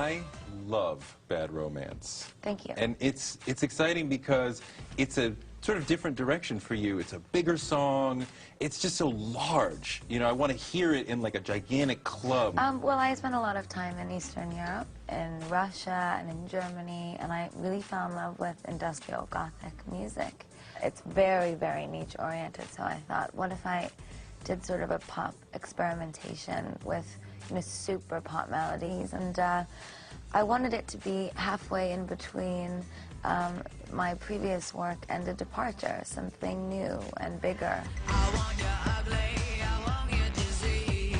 I love Bad Romance. Thank you. And it's exciting because it's a sort of different direction for you. It's a bigger song. It's just so large. You know, I want to hear it in like a gigantic club. Well, I spent a lot of time in Eastern Europe, in Russia and in Germany, and I really fell in love with industrial Gothic music. It's very, very niche-oriented, so I thought, what if I did sort of a pop experimentation with, you know, super pop melodies, and I wanted it to be halfway in between my previous work and a departure, something new and bigger. I want your ugly, I want your disease,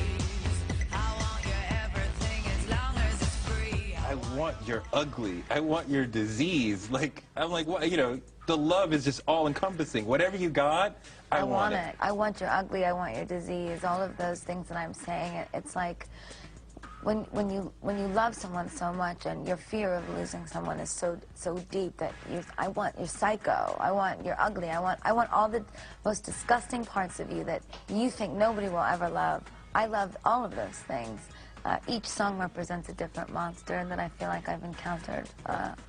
I want your everything as long as it's free. I want your ugly. I want your disease. Like, I'm like, what? You know, the love is just all-encompassing. Whatever you got, I want it. I want your ugly, I want your disease, all of those things that I'm saying. It's like when you love someone so much and your fear of losing someone is so deep that I want your psycho, I want your ugly, I want all the most disgusting parts of you that you think nobody will ever love. I love all of those things. Each song represents a different monster that I feel like I've encountered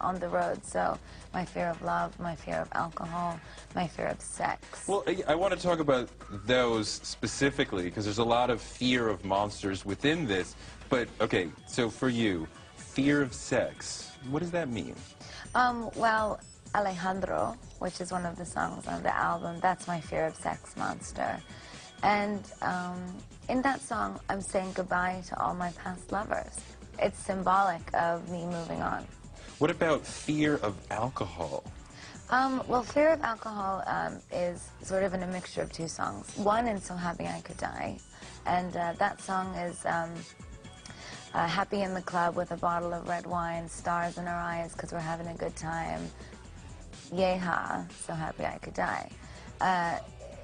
on the road. So my fear of love, my fear of alcohol, my fear of sex. Well, I want to talk about those specifically because there's a lot of fear of monsters within this. But, okay, so for you, fear of sex, what does that mean? Well, Alejandro, which is one of the songs on the album, that's my fear of sex monster. And in that song, I'm saying goodbye to all my past lovers. It's symbolic of me moving on. What about fear of alcohol? Well, fear of alcohol is sort of in a mixture of two songs. One in So Happy I Could Die, and that song is happy in the club with a bottle of red wine, stars in our eyes because we're having a good time. Yeehaw, so happy I could die.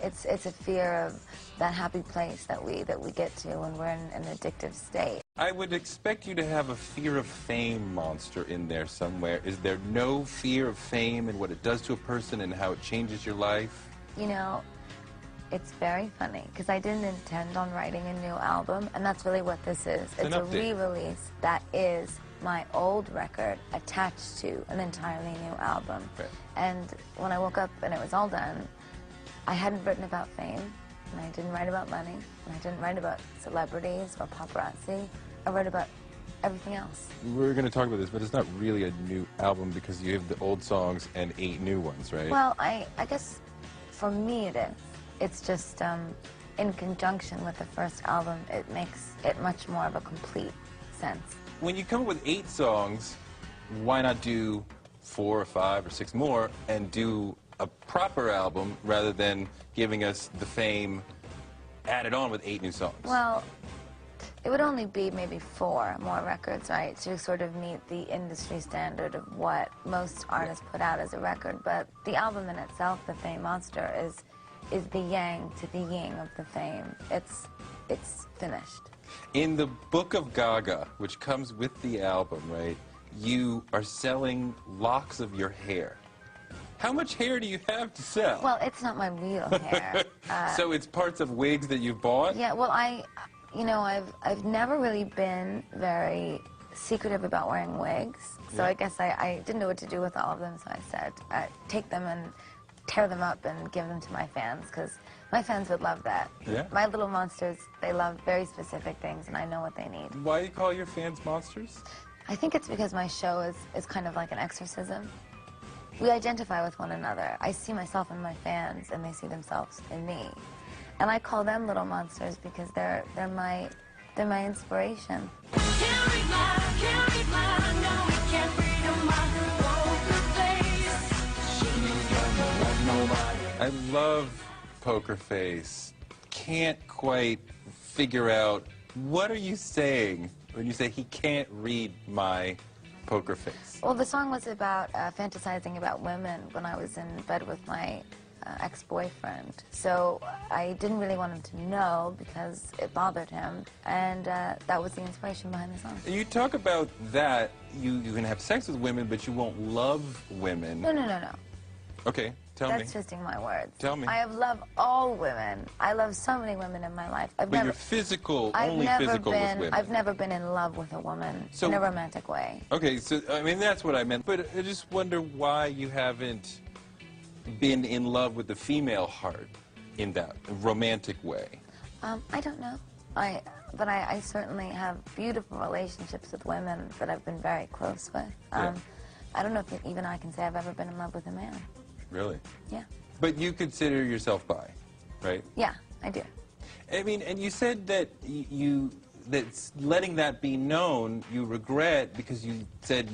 It's a fear of that happy place that we get to when we're in an addictive state. I would expect you to have a fear of fame monster in there somewhere. Is there no fear of fame and what it does to a person and how it changes your life? You know, it's very funny because I didn't intend on writing a new album, and that's really what this is. It's a re-release that is my old record attached to an entirely new album. Right. And when I woke up and it was all done, I hadn't written about fame, and I didn't write about money, and I didn't write about celebrities or paparazzi. I wrote about everything else. We're going to talk about this, but it's not really a new album because you have the old songs and 8 new ones, right? Well, I guess for me it is. It's just in conjunction with the first album, it makes it much more of a complete sense. When you come up with 8 songs, why not do 4 or 5 or 6 more and do a proper album rather than giving us the fame added on with 8 new songs? Well, it would only be maybe 4 more records, right, to sort of meet the industry standard of what most artists put out as a record. But the album in itself, The Fame Monster, is the yang to the yin of the fame. It's finished. In the book of Gaga, which comes with the album, right, you are selling locks of your hair. How much hair do you have to sell? Well, it's not my real hair. So it's parts of wigs that you've bought? Yeah, well, I've never really been very secretive about wearing wigs. So Yeah. I guess I didn't know what to do with all of them, so I said, take them and tear them up and give them to my fans, because my fans would love that. Yeah. My little monsters, they love very specific things, and I know what they need. Why do you call your fans monsters? I think it's because my show is kind of like an exorcism. We identify with one another. I see myself in my fans, and they see themselves in me. And I call them little monsters because they're my inspiration. Can't read my, no, we can't read my poker face. I love Poker Face. Can't quite figure out, what are you saying when you say he can't read my poker face? Well, the song was about fantasizing about women when I was in bed with my ex-boyfriend. So I didn't really want him to know because it bothered him, and that was the inspiration behind the song. You talk about that, you can have sex with women, but you won't love women. No. Okay, Tell me. That's twisting my words. Tell me. I have loved all women. I love so many women in my life. But you're physical, only physical with women. I've never been in love with a woman in a romantic way. Okay, so, I mean, that's what I meant. But I just wonder why you haven't been in love with the female heart in that romantic way. I don't know. But I certainly have beautiful relationships with women that I've been very close with. I don't know if even I can say I've ever been in love with a man. Really? Yeah. But you consider yourself bi, right? Yeah, I do. I mean, and you said that that letting that be known, you regret because you said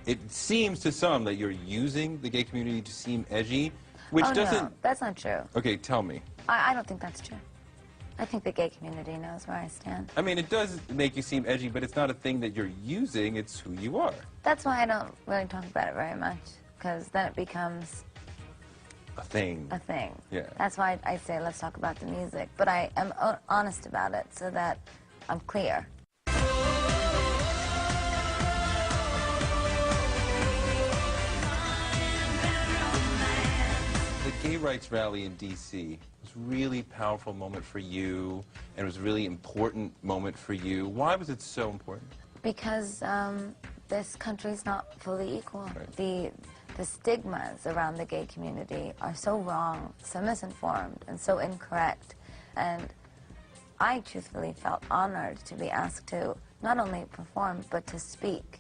it seems to some that you're using the gay community to seem edgy, which doesn't... No, that's not true. Okay, tell me. I don't think that's true. I think the gay community knows where I stand. I mean, it does make you seem edgy, but it's not a thing that you're using, it's who you are. That's why I don't really talk about it very much, because then it becomes... A thing. A thing. Yeah. That's why I say let's talk about the music. But I am honest about it so that I'm clear. The gay rights rally in D.C. was a really powerful moment for you, and it was a really important moment for you. Why was it so important? Because this country's not fully equal. Right. The stigmas around the gay community are so wrong, so misinformed, and so incorrect. And I truthfully felt honored to be asked to not only perform, but to speak.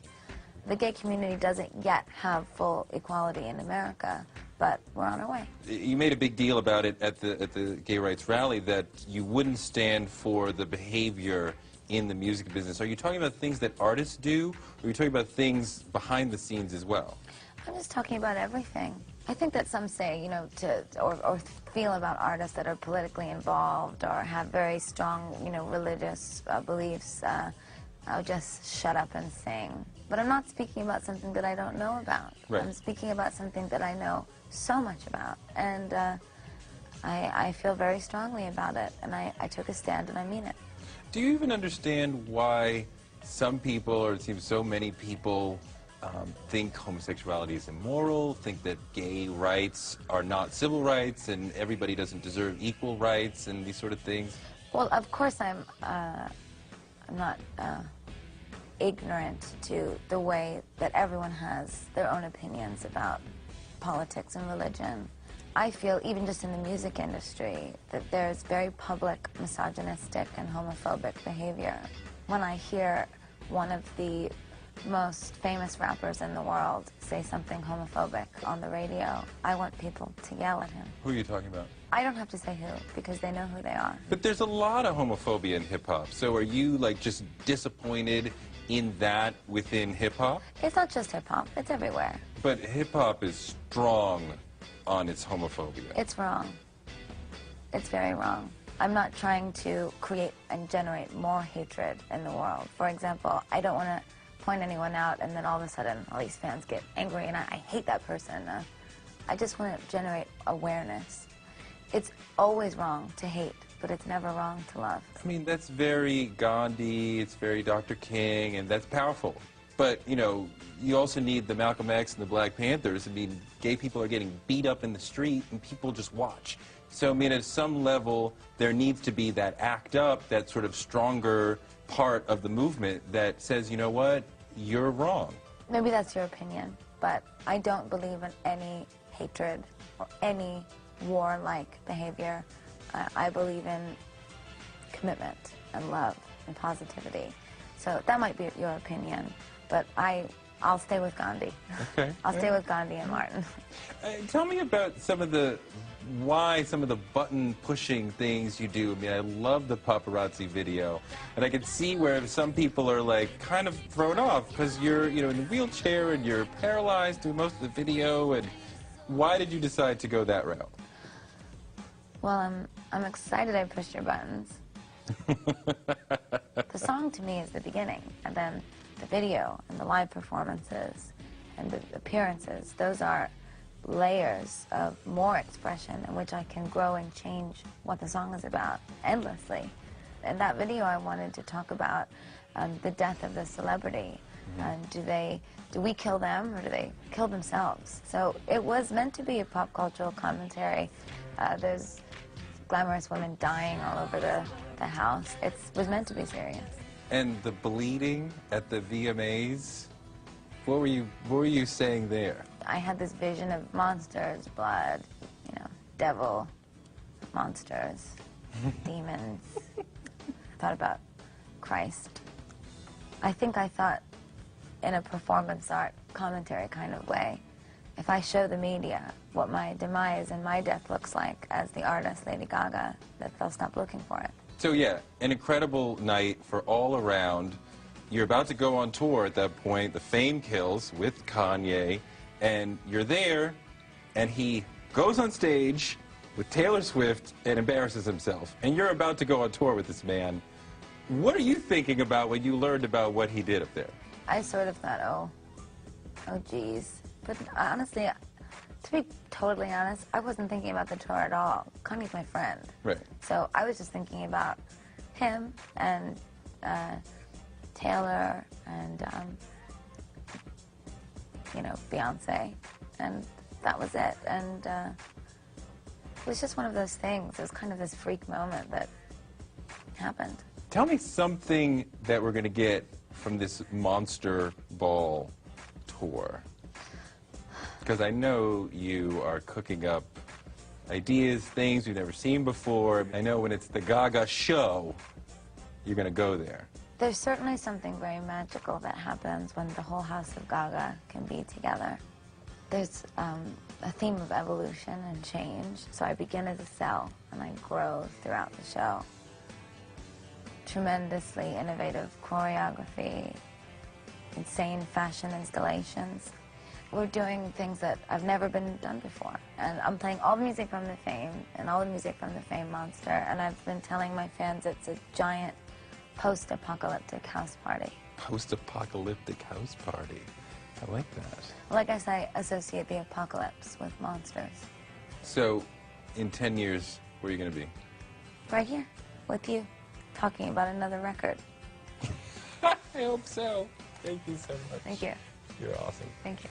The gay community doesn't yet have full equality in America, but we're on our way. You made a big deal about it at the gay rights rally, that you wouldn't stand for the behavior in the music business. Are you talking about things that artists do, or are you talking about things behind the scenes as well? I'm just talking about everything. I think that some say, you know, or feel about artists that are politically involved or have very strong, you know, religious beliefs. I'll just shut up and sing. But I'm not speaking about something that I don't know about. Right. I'm speaking about something that I know so much about. And I feel very strongly about it. And I took a stand and I mean it. Do you even understand why some people, or it seems so many people, think homosexuality is immoral, think that gay rights are not civil rights, and everybody doesn't deserve equal rights, and these sort of things? Well, of course I'm not ignorant to the way that everyone has their own opinions about politics and religion. I feel, even just in the music industry, that there's very public misogynistic and homophobic behavior. When I hear one of the most famous rappers in the world say something homophobic on the radio, I want people to yell at him. Who are you talking about? I don't have to say who, because they know who they are. But there's a lot of homophobia in hip-hop, so are you, like, just disappointed in that within hip-hop? It's not just hip-hop, it's everywhere. But hip-hop is strong on its homophobia. It's wrong. It's very wrong. I'm not trying to create and generate more hatred in the world. For example, I don't want to point anyone out and then all of a sudden all these fans get angry and I hate that person. I just want to generate awareness. It's always wrong to hate, but it's never wrong to love. I mean, that's very Gandhi, it's very Dr. King, and that's powerful. But, you know, you also need the Malcolm X and the Black Panthers. I mean, gay people are getting beat up in the street and people just watch. So, I mean, at some level, there needs to be that act up, that sort of stronger part of the movement that says, you know what, you're wrong. Maybe that's your opinion, but I don't believe in any hatred or any war-like behavior. I believe in commitment and love and positivity. So that might be your opinion, but I'll stay with Gandhi. Okay. I'll stay with Gandhi and Martin. Tell me about some of the button-pushing things you do. I mean, I love the paparazzi video, and I can see where some people are, like, kind of thrown off because you're, you know, in a wheelchair and you're paralyzed through most of the video, and why did you decide to go that route? Well, I'm excited I pushed your buttons. The song to me is the beginning, and then the video and the live performances and the appearances, those are layers of more expression in which I can grow and change what the song is about endlessly. In that video, I wanted to talk about the death of the celebrity, And do we kill them, or do they kill themselves? So it was meant to be a pop cultural commentary. There's glamorous women dying all over the house. It was meant to be serious. And the bleeding at the VMAs, what were you saying there? I had this vision of monsters, blood, devil, monsters, demons. Thought about Christ. I think I thought in a performance art commentary kind of way, if I show the media what my demise and my death looks like as the artist Lady Gaga, that they'll stop looking for it. So yeah, an incredible night for all around. You're about to go on tour at that point. The fame kills with Kanye, and you're there, and he goes on stage with Taylor Swift and embarrasses himself. And you're about to go on tour with this man. What are you thinking about when you learned about what he did up there? I sort of thought, oh geez. But honestly, to be totally honest, I wasn't thinking about the tour at all. Kanye's my friend. Right. So I was just thinking about him and Taylor and, Beyonce. And that was it. And it was just one of those things. It was kind of this freak moment that happened. Tell me something that we're going to get from this Monster Ball tour. Because I know you are cooking up ideas, things we've never seen before. I know when it's the Gaga show, you're going to go there. There's certainly something very magical that happens when the whole house of Gaga can be together. There's a theme of evolution and change. So I begin as a cell, and I grow throughout the show. Tremendously innovative choreography, insane fashion installations. We're doing things that have never been done before. And I'm playing all the music from the Fame and all the music from the Fame Monster. And I've been telling my fans it's a giant post-apocalyptic house party. Post-apocalyptic house party. I like that. Well, I guess I associate the apocalypse with monsters. So, in 10 years, where are you going to be? Right here, with you, talking about another record. I hope so. Thank you so much. Thank you. You're awesome. Thank you.